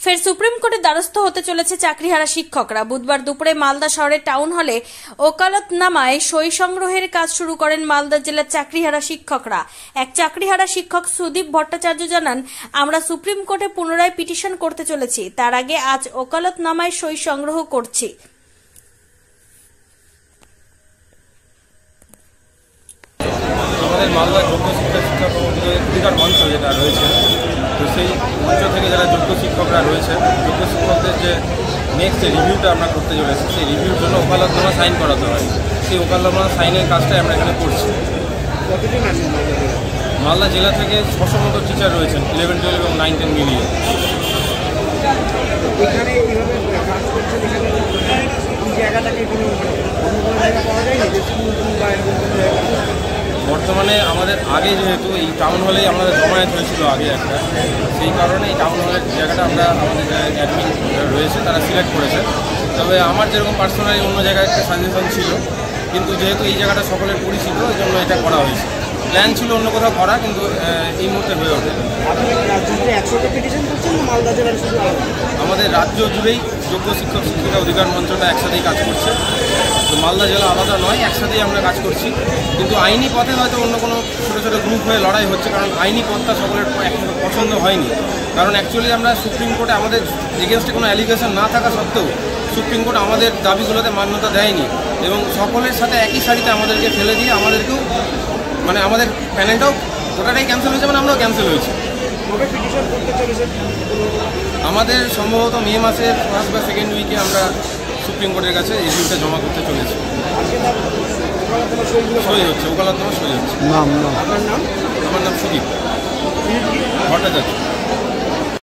ফের সুপ্রিম কোর্টে দ্বারস্থ হতে চলেছে চাকরিহারা শিক্ষকরা। বুধবার দুপুরে মালদা শহরের টাউন হলে ওকালতনামায় সই সংগ্রহের কাজ শুরু করেন মালদা জেলার চাকরিহারা শিক্ষকরা। এক চাকরিহারা শিক্ষক সুদীপ ভট্টাচার্য জানান, আমরা সুপ্রিম কোর্টে পুনরায় পিটিশন করতে চলেছি, তার আগে আজ ওকালতনামায় সই সংগ্রহ করছি। আমাদের মালদা যোগ্য শিক্ষক অধিকার মঞ্চ যেটা রয়েছে, তো সেই মঞ্চ থেকে যারা যোগ্য শিক্ষকরা রয়েছে, যোগ্য শিক্ষকদের যে নেক্সট যে রিভিউটা আমরা করতে চলেছি, সেই রিভিউর জন্য ওকালতনামা সাইন করাতে হয়। সেই ওকালতনামা সাইনের কাজটাই আমরা এখানে করছি। মালদা জেলা থেকে 600 মতো টিচার রয়েছেন, 11, 12 এবং 9, 10 মিলিয়ে। বর্তমানে আমাদের আগে যেহেতু এই টাউন হলেই আমাদের জমায়েত হয়েছিল আগে একটা, সেই কারণে এই টাউন হলের জায়গাটা আমরা আমাদের অ্যাডমিন রয়েছে তারা সিলেক্ট করেছে। তবে আমার যেরকম পার্সোনালি অন্য জায়গায় একটা সাজেশন ছিল, কিন্তু যেহেতু এই জায়গাটা সকলের পরিচিত, এই জন্য এটা করা হয়েছে। প্ল্যান ছিল অন্য কোথাও করা, কিন্তু এই মুহূর্তে হয়ে ওঠে। আমাদের রাজ্য জুড়েই যোগ্য শিক্ষক শিক্ষিকা অধিকার মঞ্চটা একসাথেই কাজ করছে। তো মালদা জেলা আলাদা নয়, একসাথেই আমরা কাজ করছি। কিন্তু আইনি পথে হয়তো অন্য কোনো ছোটো ছোটো গ্রুপ হয়ে লড়াই হচ্ছে, কারণ আইনি পথটা সকলের পছন্দ হয়নি। কারণ অ্যাকচুয়ালি আমরা সুপ্রিম কোর্টে আমাদের এগেনস্টে কোনো অ্যালিগেশন না থাকা সত্ত্বেও সুপ্রিম কোর্ট আমাদের দাবিগুলোতে মান্যতা দেয়নি, এবং সকলের সাথে একই সারিতে আমাদেরকে ফেলে দিয়ে আমাদেরকেও মানে আমাদের প্যানেলটাও ওটাটাই ক্যান্সেল হয়েছে, মানে আমরাও ক্যান্সেল হয়েছি। আমাদের সম্ভবত মে মাসের ফার্স্ট বা সেকেন্ড উইকে আমরা সুপ্রিম কোর্টের কাছে এই রিভিউটা জমা করতে চলেছি। সই হচ্ছে, ওকালতনামা সই হচ্ছে। নাম আমার নাম সুদীপ ভট্টাচার্য।